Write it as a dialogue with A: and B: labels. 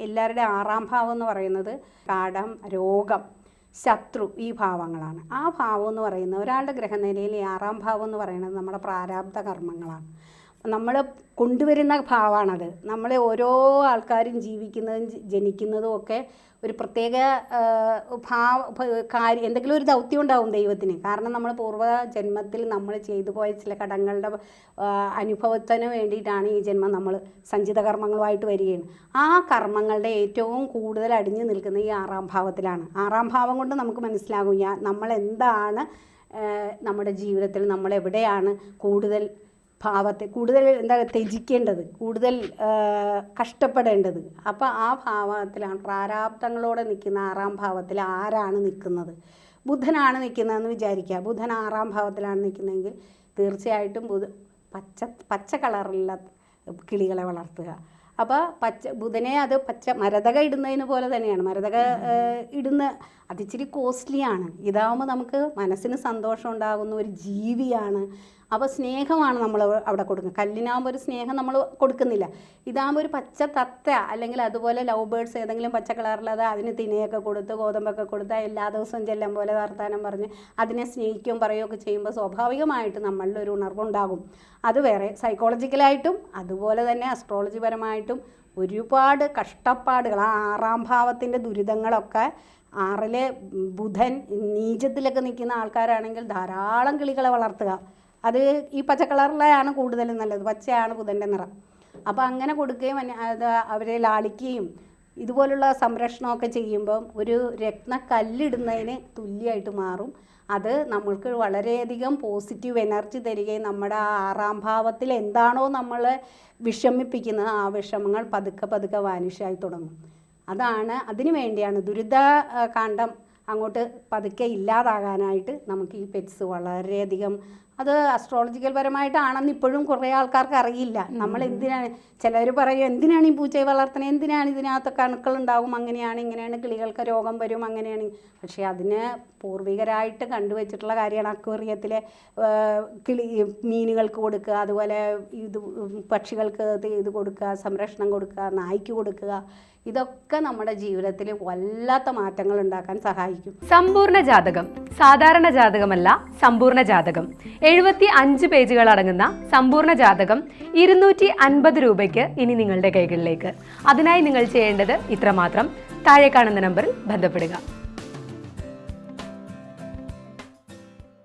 A: എല്ലാവരുടെയും 6ാം ഭാവം എന്ന് പറയുന്നത് കടം, രോഗം, ശത്രു, ഈ ഭാവങ്ങളാണ്. ആ ഭാവം എന്ന് പറയുന്നത് ഒരാളുടെ ഗ്രഹനിലയിൽ 6ാം ഭാവം എന്ന് പറയുന്നത് നമ്മുടെ പ്രാരാബ്ധ കർമ്മങ്ങളാണ്. നമ്മൾ കൊണ്ടുവരുന്ന ഭാവമാണത്. നമ്മളെ ഓരോ ആൾക്കാരും ജീവിക്കുന്നതും ജനിക്കുന്നതും ഒക്കെ ഒരു പ്രത്യേക കാര്യം, എന്തെങ്കിലും ഒരു ദൗത്യം ഉണ്ടാവും ദൈവത്തിന്. കാരണം നമ്മൾ പൂർവ്വജന്മത്തിൽ നമ്മൾ ചെയ്തു പോയ ചില കടങ്ങളുടെ അനുഭവത്തിന് വേണ്ടിയിട്ടാണ് ഈ ജന്മം നമ്മൾ സഞ്ചിത കർമ്മങ്ങളുമായിട്ട് വരികയാണ്. ആ കർമ്മങ്ങളുടെ ഏറ്റവും കൂടുതൽ അടിഞ്ഞു നിൽക്കുന്ന ഈ 6ാം ഭാവത്തിലാണ്. 6ാം ഭാവം കൊണ്ട് നമുക്ക് മനസ്സിലാകും നമ്മളെന്താണ് നമ്മുടെ ജീവിതത്തിൽ, നമ്മളെവിടെയാണ് കൂടുതൽ കൂടുതൽ ത്യജിക്കേണ്ടത്, കൂടുതൽ കഷ്ടപ്പെടേണ്ടത്. അപ്പോൾ ആ ഭാവത്തിലാണ്, പ്രാരാബ്ധങ്ങളോടെ നിൽക്കുന്ന 6ാം ഭാവത്തിൽ ആരാണ് നിൽക്കുന്നത്? ബുധനാണ് നിൽക്കുന്നതെന്ന് വിചാരിക്കുക. ബുധൻ 6ാം ഭാവത്തിലാണ് നിൽക്കുന്നതെങ്കിൽ തീർച്ചയായിട്ടും പച്ച കളറുള്ള കിളികളെ വളർത്തുക. അപ്പോൾ ബുധനെ അത് മരതക ഇടുന്നതിന് പോലെ തന്നെയാണ്. മരതക അതിച്ചിരി കോസ്റ്റ്ലിയാണ്. ഇതാവുമ്പോൾ നമുക്ക് മനസ്സിന് സന്തോഷം ഉണ്ടാകുന്ന ഒരു ജീവിയാണ്. അപ്പോൾ സ്നേഹമാണ് നമ്മൾ അവിടെ കൊടുക്കുന്നത്. കല്ലിനാകുമ്പോൾ ഒരു സ്നേഹം നമ്മൾ കൊടുക്കുന്നില്ല. ഇതാകുമ്പോൾ ഒരു പച്ച തത്ത അല്ലെങ്കിൽ അതുപോലെ ലവ് ബേർഡ്സ് ഏതെങ്കിലും പച്ച കളറിലത് അതിന് തിനയൊക്കെ കൊടുത്ത് ഗോതമ്പൊക്കെ കൊടുത്ത് എല്ലാ ദിവസവും ചെല്ലം പോലെ വർത്താനം പറഞ്ഞ് അതിനെ സ്നേഹിക്കുകയും പറയുകയൊക്കെ ചെയ്യുമ്പോൾ സ്വാഭാവികമായിട്ട് നമ്മളിൽ ഒരു ഉണർവുണ്ടാകും. അത് വേറെ. സൈക്കോളജിക്കലായിട്ടും അതുപോലെ തന്നെ അസ്ട്രോളജി പരമായിട്ടും ഒരുപാട് കഷ്ടപ്പാടുകൾ, ആ 6ാം ഭാവത്തിൻ്റെ ദുരിതങ്ങളൊക്കെ, 6ലെ ബുധൻ നീചത്തിലൊക്കെ നിൽക്കുന്ന ആൾക്കാരാണെങ്കിൽ ധാരാളം കിളികളെ വളർത്തുക. അത് ഈ പച്ച കളറിലാണ് കൂടുതലും നല്ലത്. പച്ചയാണ് ബുധൻ്റെ നിറം. അപ്പോൾ അങ്ങനെ കൊടുക്കുകയും അത് അവരെ ലാളിക്കുകയും ഇതുപോലുള്ള സംരക്ഷണമൊക്കെ ചെയ്യുമ്പം ഒരു രത്നക്കല്ലിടുന്നതിന് തുല്യമായിട്ട് മാറും. അത് നമ്മൾക്ക് വളരെയധികം പോസിറ്റീവ് എനർജി തരികയും നമ്മുടെ ആ 6ാം ഭാവത്തിൽ എന്താണോ നമ്മളെ വിഷമിപ്പിക്കുന്നത് ആ വിഷമങ്ങൾ പതുക്കെ പതുക്കെ വാനിഷായി തുടങ്ങും. അതിനു വേണ്ടിയാണ് ദുരിത കാണ്ഡം അങ്ങോട്ട് പതുക്കെ ഇല്ലാതാകാനായിട്ട് നമുക്ക് ഈ പെറ്റ്സ് വളരെയധികം, അത് അസ്ട്രോളജിക്കൽ പരമായിട്ടാണെന്ന് ഇപ്പോഴും കുറേ ആൾക്കാർക്ക് അറിയില്ല. നമ്മൾ എന്തിനാണ്, ചിലർ പറയും എന്തിനാണ് ഈ പൂച്ചയെ വളർത്തണത്, എന്തിനാണ് ഇതിനകത്തൊക്കെ അണുക്കളുണ്ടാവും, അങ്ങനെയാണ് ഇങ്ങനെയാണ്, കിളികൾക്ക് രോഗം വരും, അങ്ങനെയാണ്. പക്ഷേ അതിന് പൂർവികരായിട്ട് കണ്ടുവച്ചിട്ടുള്ള കാര്യമാണ്. അക്വേറിയത്തിലെ മീനുകൾക്ക് കൊടുക്കുക, അതുപോലെ പക്ഷികൾക്ക് ഇത് കൊടുക്കുക, സംരക്ഷണം കൊടുക്കുക, നായ്ക്ക് കൊടുക്കുക. ഇതൊക്കെ നമ്മുടെ ജീവിതത്തിൽ വല്ലാത്ത മാറ്റങ്ങൾ ഉണ്ടാക്കാൻ സഹായിക്കും.
B: സമ്പൂർണ്ണ ജാതകം സാധാരണ ജാതകമല്ല, സമ്പൂർണ്ണ ജാതകം. 75 പേജുകൾ അടങ്ങുന്ന സമ്പൂർണ്ണ ജാതകം 250 രൂപയ്ക്ക് ഇനി നിങ്ങളുടെ കൈകളിലേക്ക്. അതിനായി നിങ്ങൾ ചെയ്യേണ്ടത് ഇത്രമാത്രം: താഴെ കാണുന്ന നമ്പറിൽ ബന്ധപ്പെടുക.